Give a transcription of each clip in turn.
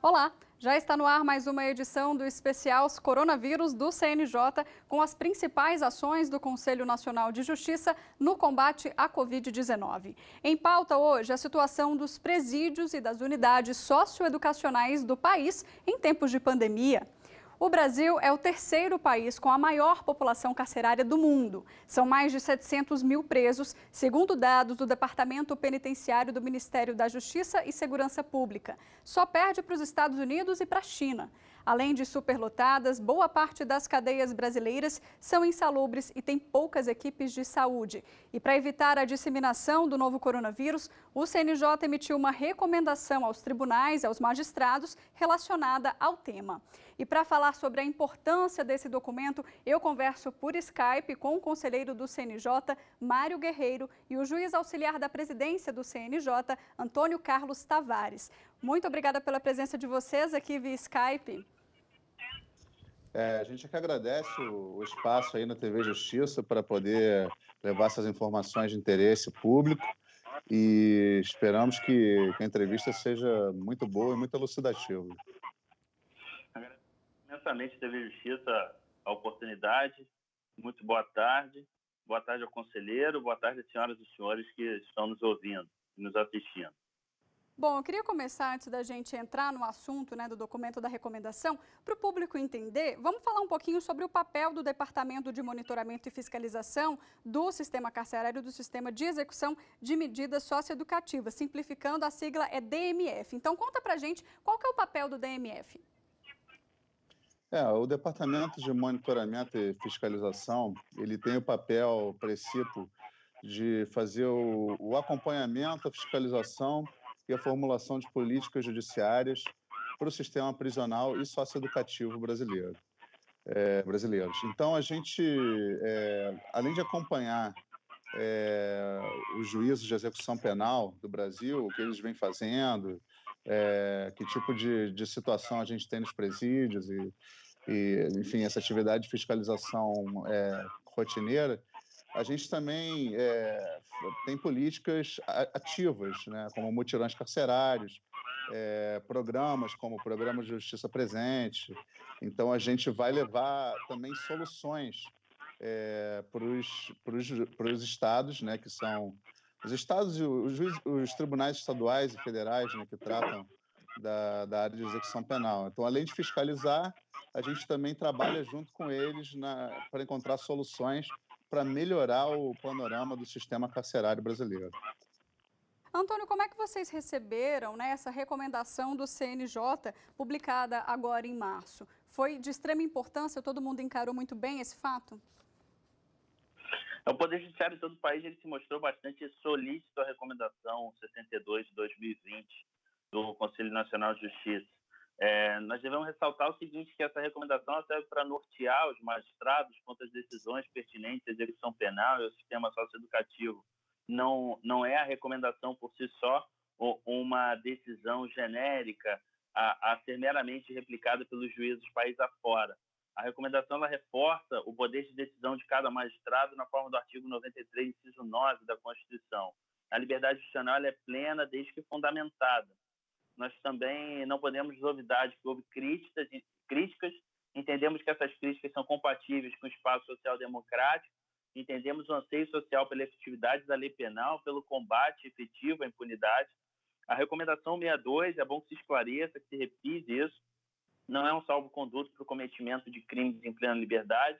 Olá, já está no ar mais uma edição do especial Coronavírus do CNJ com as principais ações do Conselho Nacional de Justiça no combate à Covid-19. Em pauta hoje, a situação dos presídios e das unidades socioeducacionais do país em tempos de pandemia. O Brasil é o terceiro país com a maior população carcerária do mundo. São mais de 700 mil presos, segundo dados do Departamento Penitenciário do Ministério da Justiça e Segurança Pública. Só perde para os Estados Unidos e para a China. Além de superlotadas, boa parte das cadeias brasileiras são insalubres e tem poucas equipes de saúde. E para evitar a disseminação do novo coronavírus, o CNJ emitiu uma recomendação aos tribunais e aos magistrados relacionada ao tema. E para falar sobre a importância desse documento, eu converso por Skype com o conselheiro do CNJ, Mário Guerreiro, e o juiz auxiliar da presidência do CNJ, Antônio Carlos Tavares. Muito obrigada pela presença de vocês aqui via Skype. A gente é que agradece o espaço aí na TV Justiça para poder levar essas informações de interesse público e esperamos que a entrevista seja muito boa e muito elucidativa. Agradeço imensamente a TV Justiça a oportunidade. Muito boa tarde. Boa tarde ao conselheiro, boa tarde às senhoras e senhores que estão nos ouvindo e nos assistindo. Bom, eu queria começar, antes da gente entrar no assunto, do documento da recomendação, para o público entender, vamos falar um pouquinho sobre o papel do Departamento de Monitoramento e Fiscalização do Sistema Carcerário, do Sistema de Execução de Medidas Socioeducativas. Simplificando, a sigla é DMF. Então, conta pra gente qual que é o papel do DMF. O Departamento de Monitoramento e Fiscalização, ele tem o papel precípuo de fazer o acompanhamento, a fiscalização e a formulação de políticas judiciárias para o sistema prisional e socioeducativo brasileiros. Então, a gente, além de acompanhar os juízos de execução penal do Brasil, o que eles vêm fazendo, que tipo de situação a gente tem nos presídios enfim, essa atividade de fiscalização rotineira, a gente também tem políticas ativas, como mutirões carcerários, programas como o Programa de Justiça Presente. Então, a gente vai levar também soluções para os estados, que são os estados e os tribunais estaduais e federais, que tratam da área de execução penal. Então, além de fiscalizar, a gente também trabalha junto com eles para encontrar soluções para melhorar o panorama do sistema carcerário brasileiro. Antônio, como é que vocês receberam essa recomendação do CNJ, publicada agora em março? Foi de extrema importância? Todo mundo encarou muito bem esse fato? O Poder Judiciário de todo o país ele se mostrou bastante solícito à recomendação 62 de 2020 do Conselho Nacional de Justiça. Nós devemos ressaltar o seguinte, que essa recomendação serve para nortear os magistrados quanto às decisões pertinentes à execução penal e ao sistema socioeducativo. Não é a recomendação por si só uma decisão genérica a ser meramente replicada pelos juízes país afora. A recomendação ela reforça o poder de decisão de cada magistrado na forma do artigo 93, inciso 9 da Constituição. A liberdade institucional ela é plena desde que fundamentada. Nós também não podemos duvidar de que houve críticas, entendemos que essas críticas são compatíveis com o espaço social democrático, entendemos o anseio social pela efetividade da lei penal, pelo combate efetivo à impunidade. A recomendação 62, é bom que se esclareça, que se repise isso, não é um salvo-conduto para o cometimento de crimes em plena liberdade.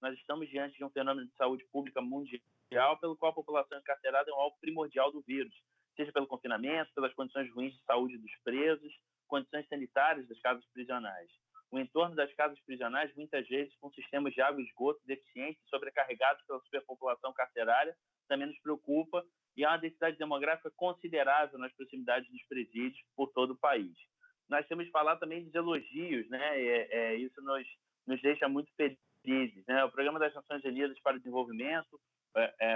Nós estamos diante de um fenômeno de saúde pública mundial pelo qual a população encarcerada é um alvo primordial do vírus, seja pelo confinamento, pelas condições ruins de saúde dos presos, condições sanitárias das casas prisionais. O entorno das casas prisionais, muitas vezes, com sistemas de água e esgoto deficientes e sobrecarregados pela superpopulação carcerária, também nos preocupa e há uma densidade demográfica considerável nas proximidades dos presídios por todo o país. Nós temos que falar também dos elogios, isso nos deixa muito felizes. O Programa das Nações Unidas para o Desenvolvimento,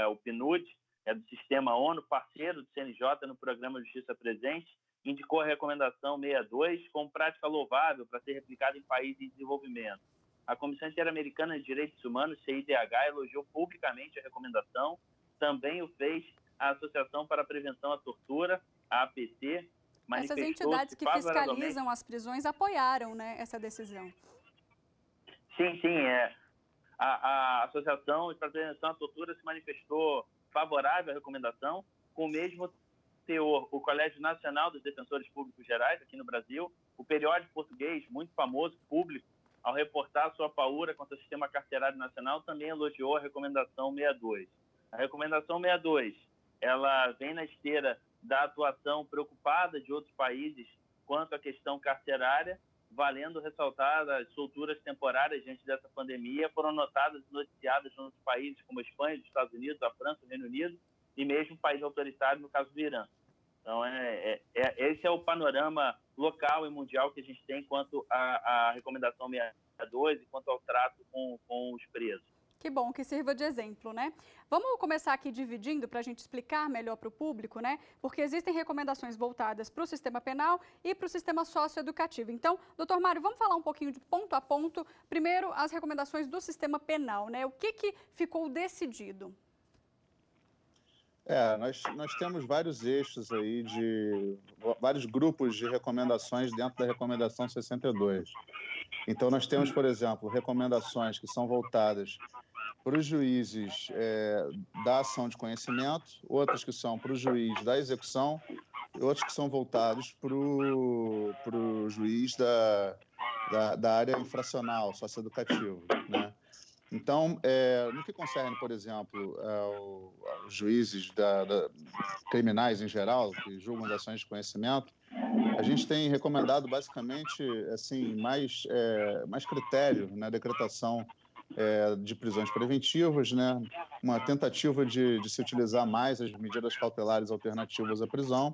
o PNUD, do Sistema ONU, parceiro do CNJ no Programa Justiça Presente, indicou a recomendação 62 como prática louvável para ser replicada em países em desenvolvimento. A Comissão Interamericana de Direitos Humanos, CIDH, elogiou publicamente a recomendação, também o fez a Associação para a Prevenção à Tortura, a APT, Essas entidades que fiscalizam as prisões apoiaram, né, essa decisão. Sim. A Associação de Prevenção à Tortura se manifestou favorável à recomendação, com o mesmo teor. O Colégio Nacional dos Defensores Públicos Gerais, aqui no Brasil, o periódico português, muito famoso, público, ao reportar sua paura contra o sistema carcerário nacional, também elogiou a recomendação 62. A recomendação 62, ela vem na esteira da atuação preocupada de outros países quanto à questão carcerária, valendo ressaltar as solturas temporárias diante dessa pandemia foram notadas e noticiadas em outros países como a Espanha, os Estados Unidos, a França, o Reino Unido e mesmo país autoritário, no caso do Irã. Então, esse é o panorama local e mundial que a gente tem quanto à recomendação 62 e quanto ao trato com os presos. Que bom, que sirva de exemplo, né? Vamos começar aqui dividindo para a gente explicar melhor para o público, né? Porque existem recomendações voltadas para o sistema penal e para o sistema socioeducativo. Então, doutor Mário, vamos falar um pouquinho de ponto a ponto. Primeiro, as recomendações do sistema penal, né? O que ficou decidido? Nós temos vários eixos aí, vários grupos de recomendações dentro da recomendação 62. Então, nós temos, por exemplo, recomendações que são voltadas para os juízes da ação de conhecimento, outras que são para o juiz da execução, e outros que são voltados para o juiz da área infracional, socioeducativo, né? Então, no que concerne, por exemplo, aos juízes criminais em geral, que julgam as ações de conhecimento, a gente tem recomendado basicamente assim, mais critério na decretação de prisões preventivas, né? Uma tentativa de se utilizar mais as medidas cautelares alternativas à prisão,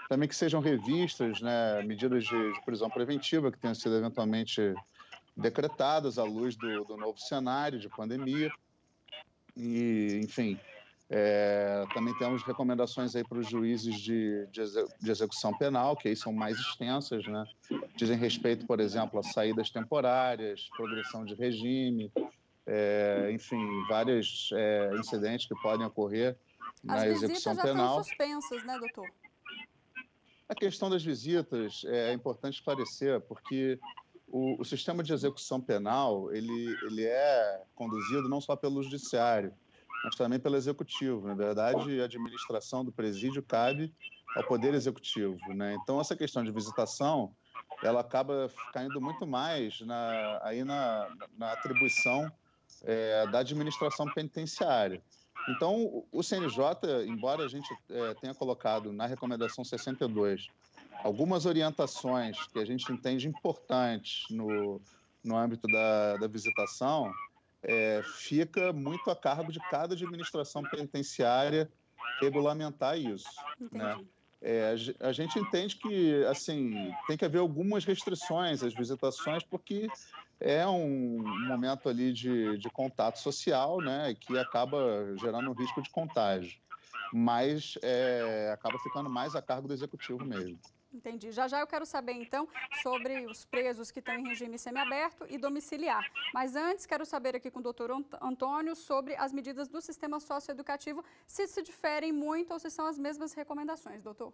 também que sejam revistas, né, medidas de prisão preventiva que tenham sido eventualmente decretadas à luz do novo cenário de pandemia. E, enfim, também temos recomendações aí para os juízes de execução penal, que aí são mais extensas, né? Dizem respeito, por exemplo, a saídas temporárias, progressão de regime, enfim, vários incidentes que podem ocorrer na execução penal. As visitas já estão suspensas, né, doutor? A questão das visitas é importante esclarecer, porque o sistema de execução penal ele é conduzido não só pelo judiciário, mas também pelo executivo. Na verdade, a administração do presídio cabe ao Poder Executivo, né? Então, essa questão de visitação, ela acaba caindo muito mais na atribuição da administração penitenciária. Então, o CNJ, embora a gente tenha colocado na recomendação 62 algumas orientações que a gente entende importantes no âmbito da visitação, fica muito a cargo de cada administração penitenciária regulamentar isso, né? A gente entende que assim, tem que haver algumas restrições às visitações, porque é um momento ali de contato social, né, que acaba gerando um risco de contágio, mas acaba ficando mais a cargo do executivo mesmo. Entendi. Já eu quero saber, então, sobre os presos que estão em regime semiaberto e domiciliar. Mas antes, quero saber aqui com o doutor Antônio sobre as medidas do sistema socioeducativo, se diferem muito ou se são as mesmas recomendações, doutor.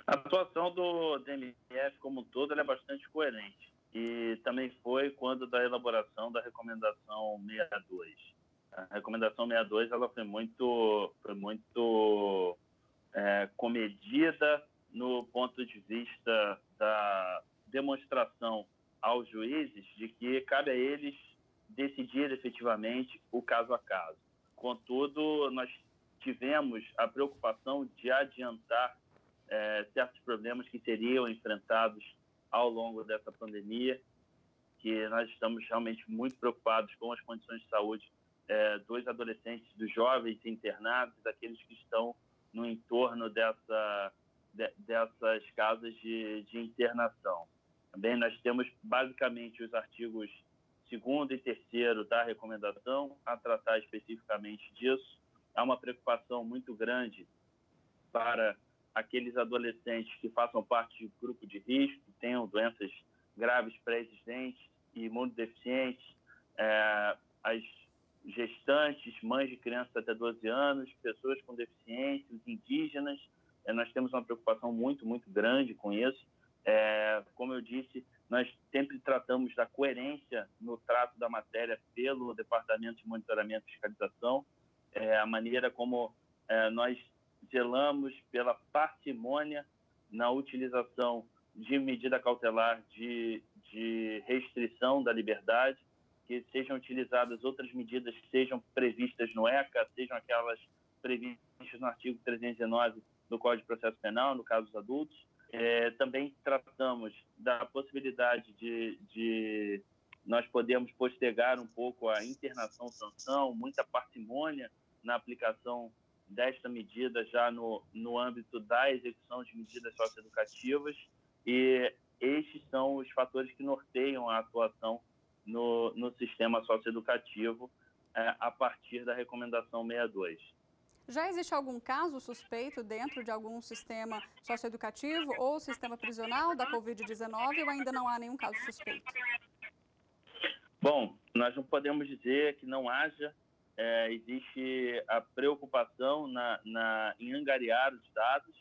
A atuação do DMF como um todo é bastante coerente. E também foi quando da elaboração da recomendação 62. A recomendação 62 ela foi muito comedida no ponto de vista da demonstração aos juízes de que cabe a eles decidir efetivamente o caso a caso. Contudo, nós tivemos a preocupação de adiantar certos problemas que seriam enfrentados ao longo dessa pandemia, que nós estamos realmente muito preocupados com as condições de saúde dos adolescentes, dos jovens internados, daqueles que estão no entorno dessas casas de internação. Também nós temos basicamente os artigos 2º e 3º da recomendação a tratar especificamente disso. Há uma preocupação muito grande para aqueles adolescentes que façam parte de grupo de risco, que tenham doenças graves pré-existentes e imunodeficientes, as gestantes, mães de crianças até 12 anos, pessoas com deficiências, indígenas, nós temos uma preocupação muito, muito grande com isso. Como eu disse, nós sempre tratamos da coerência no trato da matéria pelo Departamento de Monitoramento e Fiscalização, a maneira como nós zelamos pela parcimônia na utilização de medida cautelar de restrição da liberdade, que sejam utilizadas outras medidas que sejam previstas no ECA, sejam aquelas previstas no artigo 319 do Código de Processo Penal, no caso dos adultos. Também tratamos da possibilidade de nós podermos postergar um pouco a internação-sanção, muita parcimônia na aplicação desta medida já no âmbito da execução de medidas socioeducativas, e estes são os fatores que norteiam a atuação no sistema socioeducativo a partir da recomendação 62. Já existe algum caso suspeito dentro de algum sistema socioeducativo ou sistema prisional da Covid-19 ou ainda não há nenhum caso suspeito? Bom, nós não podemos dizer que não haja. Existe a preocupação em angariar os dados,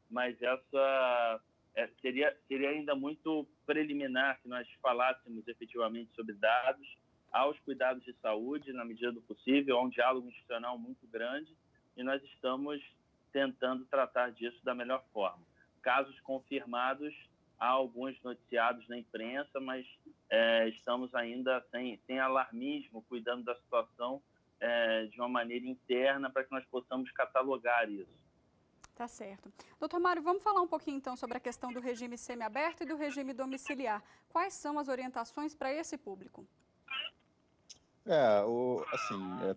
mas essa seria ainda muito preliminar que nós falássemos efetivamente sobre dados. Aos cuidados de saúde, na medida do possível, há um diálogo institucional muito grande e nós estamos tentando tratar disso da melhor forma. Casos confirmados, há alguns noticiados na imprensa, mas estamos ainda sem alarmismo, cuidando da situação de uma maneira interna para que nós possamos catalogar isso. Tá certo. Doutor Mário, vamos falar um pouquinho então sobre a questão do regime semiaberto e do regime domiciliar. Quais são as orientações para esse público?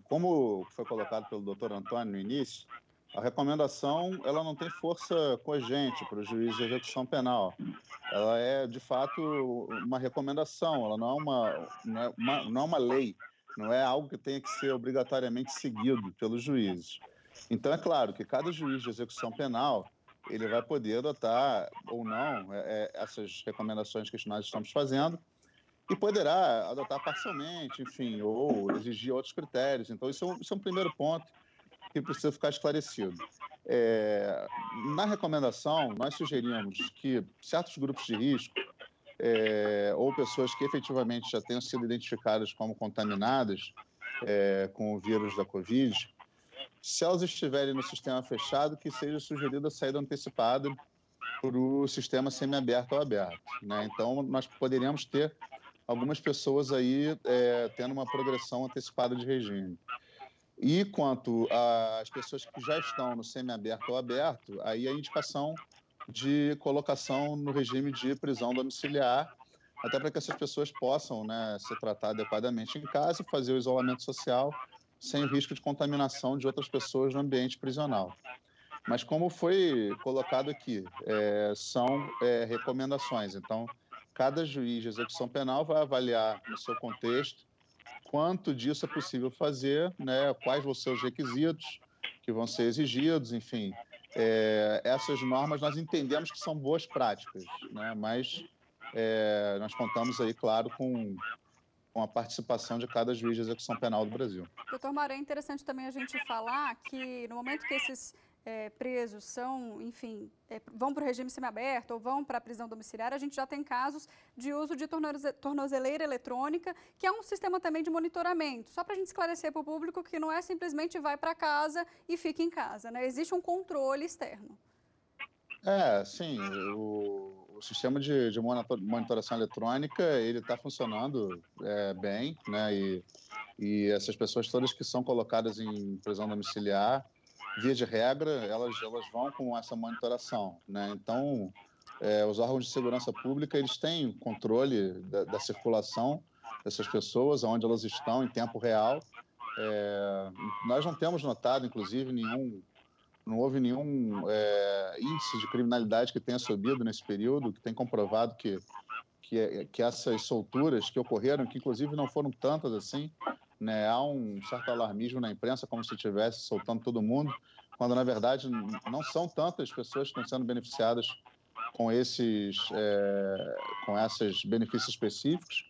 Como foi colocado pelo doutor Antônio no início, a recomendação ela não tem força cogente para o juiz de execução penal. Ela é, de fato, uma recomendação, ela não é uma lei, não é algo que tenha que ser obrigatoriamente seguido pelos juízes. Então, é claro que cada juiz de execução penal ele vai poder adotar ou não essas recomendações que nós estamos fazendo, e poderá adotar parcialmente, enfim, ou exigir outros critérios. Então, isso é um primeiro ponto que precisa ficar esclarecido. Na recomendação, nós sugerimos que certos grupos de risco, ou pessoas que efetivamente já tenham sido identificadas como contaminadas com o vírus da Covid, se elas estiverem no sistema fechado, que seja sugerida a saída antecipada para o sistema semiaberto ou aberto, né? Então, nós poderíamos ter algumas pessoas aí tendo uma progressão antecipada de regime. E quanto às pessoas que já estão no semiaberto ou aberto, aí a indicação de colocação no regime de prisão domiciliar, até para que essas pessoas possam, né, se tratar adequadamente em casa e fazer o isolamento social sem o risco de contaminação de outras pessoas no ambiente prisional. Mas como foi colocado aqui, são recomendações. Então, cada juiz de execução penal vai avaliar no seu contexto quanto disso é possível fazer, né, quais vão ser os requisitos que vão ser exigidos, enfim. Essas normas nós entendemos que são boas práticas, né, mas nós contamos aí, claro, com a participação de cada juiz de execução penal do Brasil. Doutor Mário, é interessante também a gente falar que no momento que esses presos são, enfim, vão para o regime semiaberto ou vão para a prisão domiciliar, a gente já tem casos de uso de tornozeleira eletrônica, que é um sistema também de monitoramento. Só para a gente esclarecer para o público que não é simplesmente vai para casa e fica em casa, né? Existe um controle externo. Sim, o sistema de monitoração eletrônica, ele está funcionando bem, né? E essas pessoas todas que são colocadas em prisão domiciliar, via de regra, elas vão com essa monitoração, né? Então, os órgãos de segurança pública, eles têm controle da circulação dessas pessoas, onde elas estão em tempo real. Nós não temos notado, inclusive, não houve nenhum índice de criminalidade que tenha subido nesse período, que tem comprovado que essas solturas que ocorreram, que inclusive não foram tantas assim, né, há um certo alarmismo na imprensa, como se estivesse soltando todo mundo, quando, na verdade, não são tantas pessoas que estão sendo beneficiadas com esses benefícios específicos,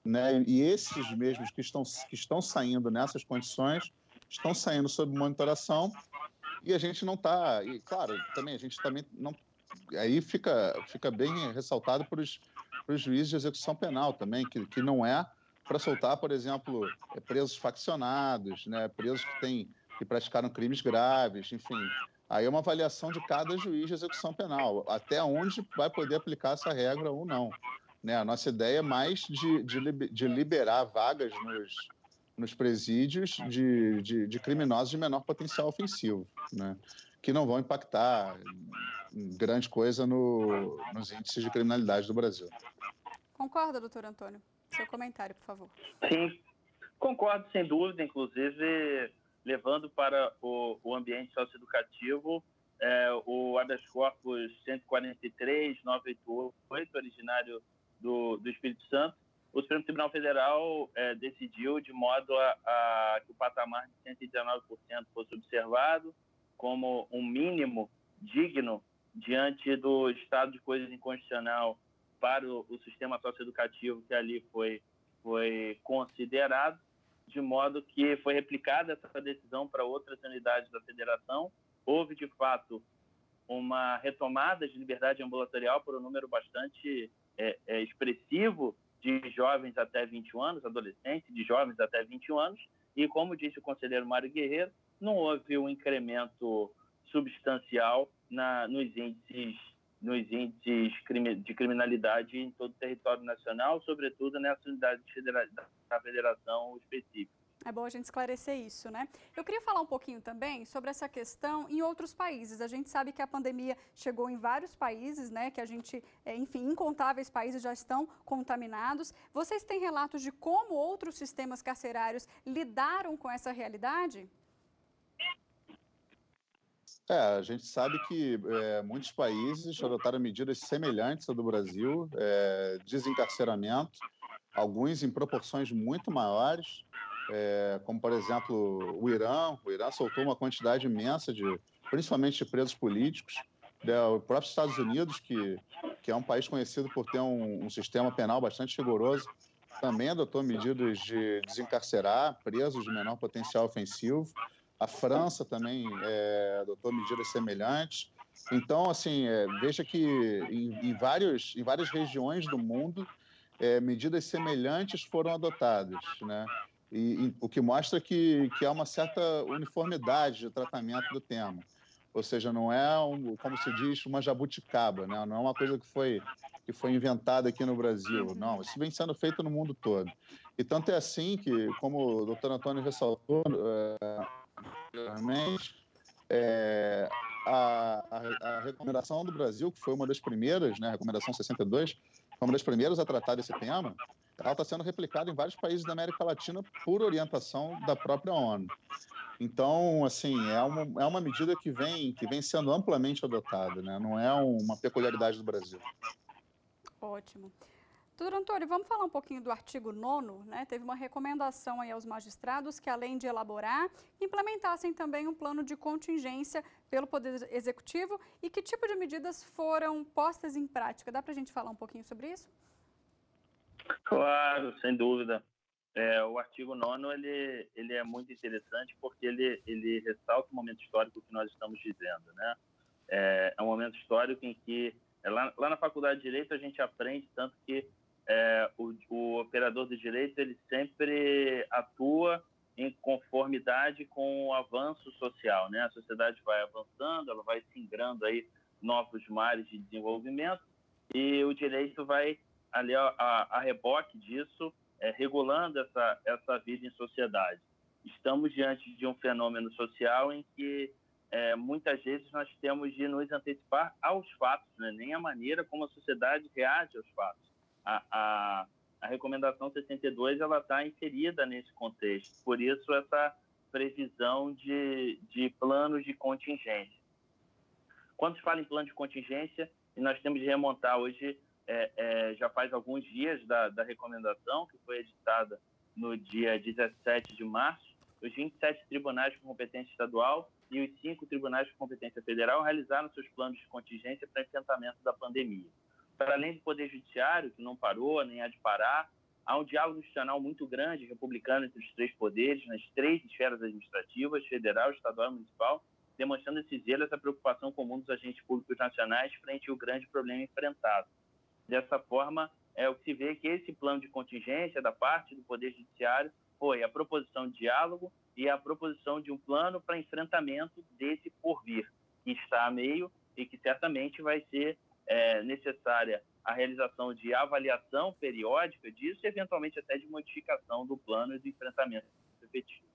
né, e esses mesmos que estão saindo nessas condições, estão saindo sob monitoração E a gente não está... E, claro, também a gente também não... Aí fica bem ressaltado para os juízes de execução penal também, que não é para soltar, por exemplo, presos faccionados, né, presos que praticaram crimes graves, enfim. Aí é uma avaliação de cada juiz de execução penal, até onde vai poder aplicar essa regra ou não. Né? A nossa ideia é mais de liberar vagas nos presídios de criminosos de menor potencial ofensivo, né? Que não vão impactar grande coisa nos índices de criminalidade do Brasil. Concorda, doutor Antônio? Seu comentário, por favor. Sim, concordo, sem dúvida, inclusive levando para o ambiente socioeducativo o habeas corpus 143.988, originário do Espírito Santo. O Supremo Tribunal Federal decidiu de modo a que o patamar de 119% fosse observado como um mínimo digno diante do estado de coisas inconstitucional para o sistema socioeducativo que ali foi considerado, de modo que foi replicada essa decisão para outras unidades da federação. Houve, de fato, uma retomada de liberdade ambulatorial por um número bastante expressivo de jovens até 21 anos, adolescentes, de jovens até 21 anos, e, como disse o conselheiro Mário Guerreiro, não houve um incremento substancial nos índices de criminalidade em todo o território nacional, sobretudo nessas unidades da federação específica. É bom a gente esclarecer isso, né? Eu queria falar um pouquinho também sobre essa questão em outros países. A gente sabe que a pandemia chegou em vários países, né? Que a gente, enfim, incontáveis países já estão contaminados. Vocês têm relatos de como outros sistemas carcerários lidaram com essa realidade? A gente sabe que muitos países adotaram medidas semelhantes à do Brasil, desencarceramento, alguns em proporções muito maiores, como, por exemplo, o Irã. O Irã soltou uma quantidade imensa, principalmente de presos políticos. O próprio Estados Unidos, que é um país conhecido por ter um sistema penal bastante rigoroso, também adotou medidas de desencarcerar presos de menor potencial ofensivo. A França também adotou medidas semelhantes. Então, assim, veja que em várias regiões do mundo, medidas semelhantes foram adotadas, né? E o que mostra que há uma certa uniformidade de tratamento do tema. Ou seja, não é, como se diz, uma jabuticaba, né? Não é uma coisa que foi inventada aqui no Brasil. Não, isso vem sendo feito no mundo todo. E tanto é assim que, como o doutor Antônio ressaltou, a recomendação do Brasil, que foi uma das primeiras, né, a recomendação 62, foi uma das primeiras a tratar desse tema, ela está sendo replicada em vários países da América Latina por orientação da própria ONU. Então, assim, é uma medida que vem sendo amplamente adotada, né? Não é uma peculiaridade do Brasil. Ótimo. Doutor Antônio, vamos falar um pouquinho do artigo 9º, né? Teve uma recomendação aí aos magistrados que, além de elaborar, implementassem também um plano de contingência pelo Poder Executivo. E que tipo de medidas foram postas em prática? Dá para a gente falar um pouquinho sobre isso? Claro, sem dúvida. O artigo 9º, ele é muito interessante porque ele ressalta o momento histórico que nós estamos vivendo, né? É um momento histórico em que, lá na Faculdade de Direito, a gente aprende tanto que o operador do direito, ele sempre atua em conformidade com o avanço social, né? A sociedade vai avançando, ela vai singrando aí novos mares de desenvolvimento e o direito vai ali a reboque disso, regulando essa vida em sociedade. Estamos diante de um fenômeno social em que muitas vezes nós temos de nos antecipar aos fatos, né? Nem a maneira como a sociedade reage aos fatos. A recomendação 62 ela está inserida nesse contexto, por isso essa previsão de planos de contingência. Quando se fala em plano de contingência, e nós temos de remontar hoje, já faz alguns dias da recomendação, que foi editada no dia 17 de março, os 27 tribunais com competência estadual e os 5 tribunais com competência federal realizaram seus planos de contingência para enfrentamento da pandemia. Para além do Poder Judiciário, que não parou, nem há de parar, há um diálogo institucional muito grande, republicano, entre os três poderes, nas três esferas administrativas, federal, estadual e municipal, demonstrando esse zelo, essa preocupação comum dos agentes públicos nacionais frente ao grande problema enfrentado. Dessa forma, o que se vê é que esse plano de contingência da parte do Poder Judiciário foi a proposição de diálogo e a proposição de um plano para enfrentamento desse porvir, que está a meio e que certamente vai ser necessária a realização de avaliação periódica disso e, eventualmente, até de modificação do plano e do enfrentamento efetivo.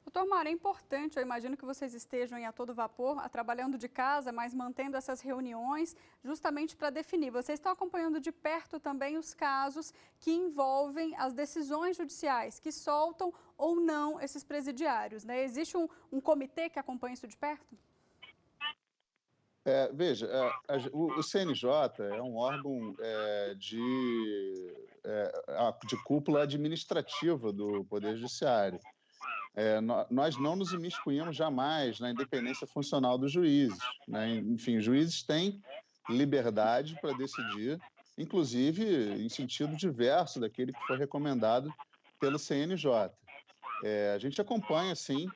Doutor Mário, é importante, eu imagino que vocês estejam a todo vapor, trabalhando de casa, mas mantendo essas reuniões justamente para definir. Vocês estão acompanhando de perto também os casos que envolvem as decisões judiciais, que soltam ou não esses presidiários, né? Existe um comitê que acompanha isso de perto? Veja, o CNJ é um órgão de cúpula administrativa do Poder Judiciário. Nós não nos imiscuímos jamais na independência funcional dos juízes, né? Enfim, os juízes têm liberdade para decidir, inclusive em sentido diverso daquele que foi recomendado pelo CNJ. A gente acompanha, sim,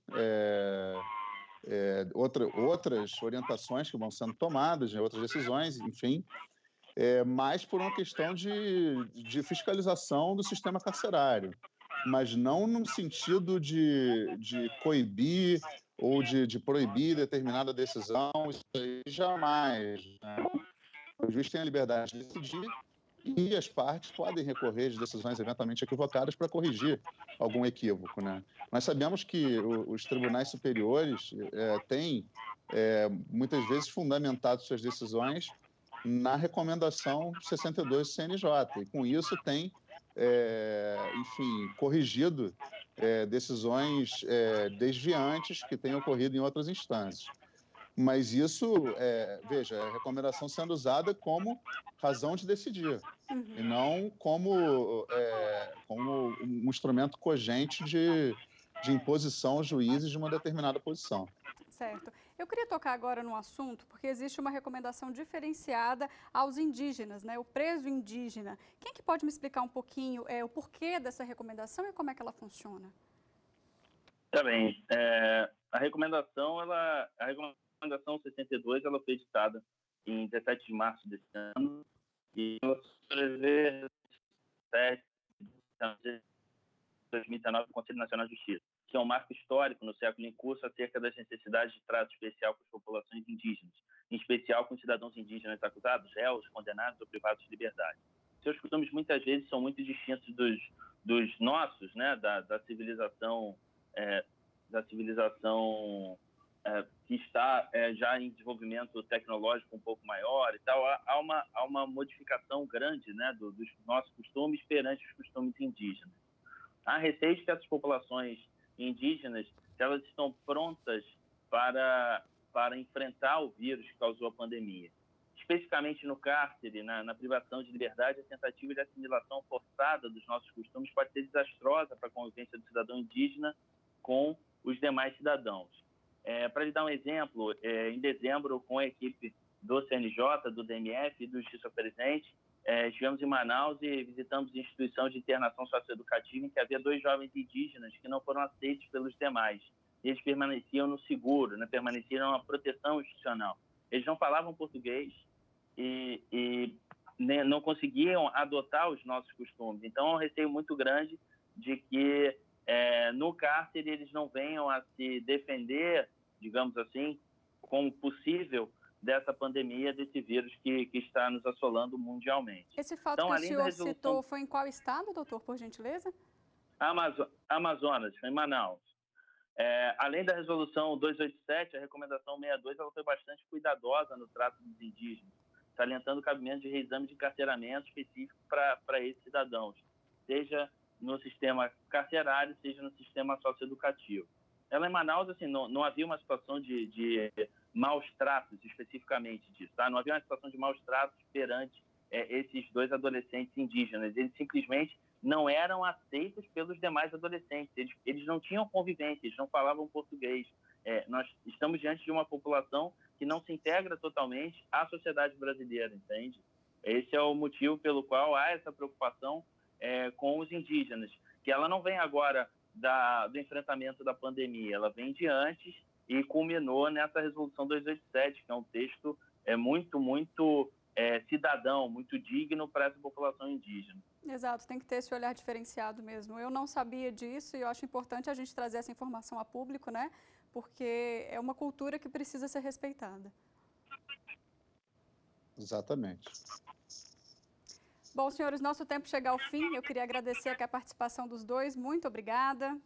outras orientações que vão sendo tomadas, né, outras decisões, enfim, mas por uma questão de fiscalização do sistema carcerário, mas não no sentido de coibir ou de proibir determinada decisão, isso aí jamais, né? O juiz tem a liberdade de decidir e as partes podem recorrer de decisões eventualmente equivocadas para corrigir algum equívoco, né? Nós sabemos que os tribunais superiores têm, muitas vezes, fundamentado suas decisões na recomendação 62 do CNJ, e com isso tem, enfim, corrigido decisões desviantes que têm ocorrido em outras instâncias. Mas isso, veja, é a recomendação sendo usada como razão de decidir, e não como um instrumento cogente de imposição aos juízes de uma determinada posição. Certo. Eu queria tocar agora no assunto, porque existe uma recomendação diferenciada aos indígenas, né? O preso indígena. Quem que pode me explicar um pouquinho o porquê dessa recomendação e como é que ela funciona? Tá bem. A recomendação 62, ela foi editada em 17 de março desse ano e ela prevê 2019 do Conselho Nacional de Justiça, que é um marco histórico no século em curso acerca das necessidades de trato especial com as populações indígenas, em especial com cidadãos indígenas acusados, réus, condenados ou privados de liberdade. Seus costumes muitas vezes são muito distintos dos nossos, né, da civilização que está já em desenvolvimento tecnológico um pouco maior e tal. Há uma modificação grande, né, dos nossos costumes perante os costumes indígenas. Há receios que essas populações indígenas, elas estão prontas para enfrentar o vírus que causou a pandemia. Especificamente no cárcere, na privação de liberdade, a tentativa de assimilação forçada dos nossos costumes pode ser desastrosa para a convivência do cidadão indígena com os demais cidadãos. Para lhe dar um exemplo, em dezembro, com a equipe do CNJ, do DMF e do Justiça Presente, estivemos em Manaus e visitamos a instituição de internação socioeducativa em que havia 2 jovens indígenas que não foram aceitos pelos demais. Eles permaneciam no seguro, né? Permaneciam na proteção institucional. Eles não falavam português e não conseguiam adotar os nossos costumes. Então, é um receio muito grande de que no cárcere eles não venham a se defender, digamos assim, como possível dessa pandemia, desse vírus que está nos assolando mundialmente. Esse fato então, que o senhor citou foi em qual estado, doutor, por gentileza? Amazonas, em Manaus. Além da resolução 287, a recomendação 62, ela foi bastante cuidadosa no trato dos indígenas, salientando o cabimento de reexame de encarceramento específico para esses cidadãos, seja no sistema carcerário, seja no sistema socioeducativo. Ela em Manaus, assim, não havia uma situação de maus tratos especificamente disso, tá? Não havia uma situação de maus tratos perante esses 2 adolescentes indígenas. Eles simplesmente não eram aceitos pelos demais adolescentes. Eles não tinham convivência, eles não falavam português. Nós estamos diante de uma população que não se integra totalmente à sociedade brasileira, entende? Esse é o motivo pelo qual há essa preocupação com os indígenas, que ela não vem agora do enfrentamento da pandemia, ela vem de antes e culminou nessa resolução 287, que é um texto muito cidadão, muito digno para essa população indígena. Exato, tem que ter esse olhar diferenciado mesmo. Eu não sabia disso e eu acho importante a gente trazer essa informação a público, né? Porque é uma cultura que precisa ser respeitada. Exatamente. Bom, senhores, nosso tempo chega ao fim. Eu queria agradecer aqui a participação dos dois. Muito obrigada.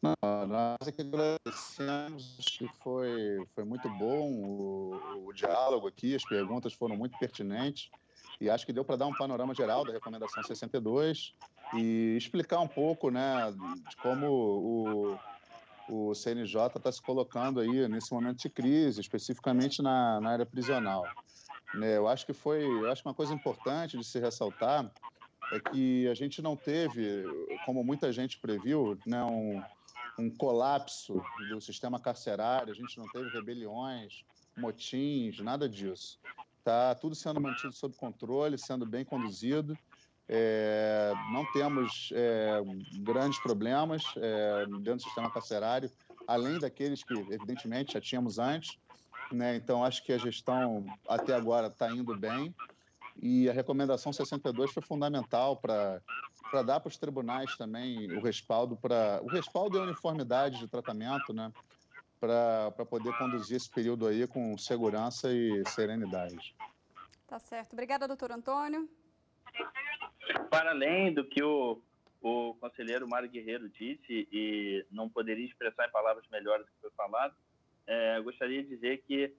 Não, nós aqui agradecemos, acho que foi muito bom o diálogo aqui, as perguntas foram muito pertinentes e acho que deu para dar um panorama geral da recomendação 62 e explicar um pouco, né, de como o CNJ está se colocando aí nesse momento de crise, especificamente na área prisional. Né, eu acho que uma coisa importante de se ressaltar é que a gente não teve, como muita gente previu, né, um colapso do sistema carcerário, a gente não teve rebeliões, motins, nada disso. Está tudo sendo mantido sob controle, sendo bem conduzido. Não temos grandes problemas dentro do sistema carcerário, além daqueles que, evidentemente, já tínhamos antes. Né? Então, acho que a gestão, até agora, está indo bem. E a recomendação 62 foi fundamental para dar para os tribunais também o respaldo e a uniformidade de tratamento, né, para poder conduzir esse período aí com segurança e serenidade. Tá certo. Obrigada, doutor Antônio. Para além do que o conselheiro Mário Guerreiro disse, e não poderia expressar em palavras melhores do que foi falado, gostaria de dizer que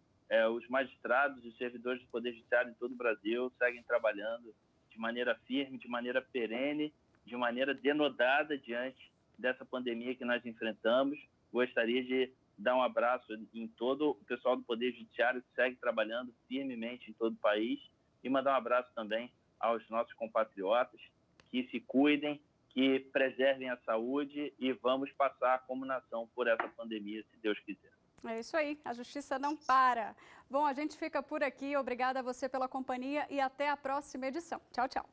os magistrados e os servidores do Poder Judiciário em todo o Brasil seguem trabalhando de maneira firme, de maneira perene, de maneira denodada diante dessa pandemia que nós enfrentamos. Gostaria de dar um abraço em todo o pessoal do Poder Judiciário que segue trabalhando firmemente em todo o país e mandar um abraço também aos nossos compatriotas que se cuidem, que preservem a saúde e vamos passar como nação por essa pandemia, se Deus quiser. É isso aí, a justiça não para. Bom, a gente fica por aqui. Obrigada a você pela companhia e até a próxima edição. Tchau, tchau.